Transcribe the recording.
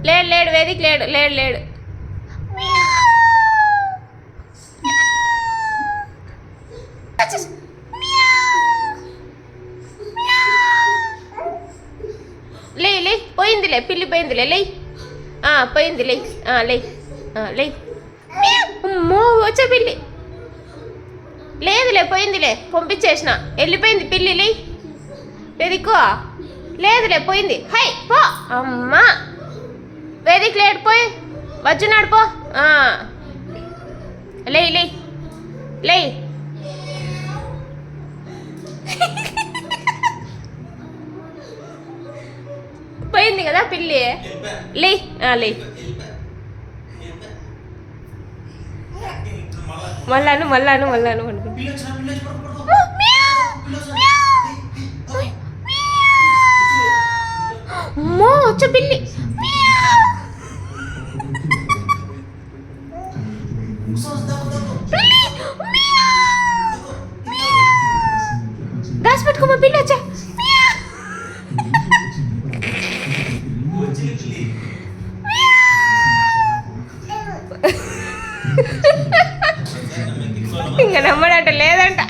లేడు లేడు వేదిక లేడు లేడు లేడు. లే లే పోయిందిలే, పిల్లి పోయిందిలే, లే పోయింది, లే లే లే. అమ్మో వచ్చే పిల్లి లేదులే, పోయిందిలే, పంపించేసిన, వెళ్ళిపోయింది పిల్లి, లే వెదికో. లేదులే పోయింది, హై పో. అమ్మా వేదిక లేడు, పోయి వచ్చినాడు పో. లే లే లే. పోయింది కదా పిల్లి, లే లే. మళ్ళాను మళ్ళాను మళ్ళాను అమ్మో వచ్చే పిల్లి. దాచి పెట్టుకోమా పిల్లి వచ్చా. ఇంకా నమ్మడంట లేదంట.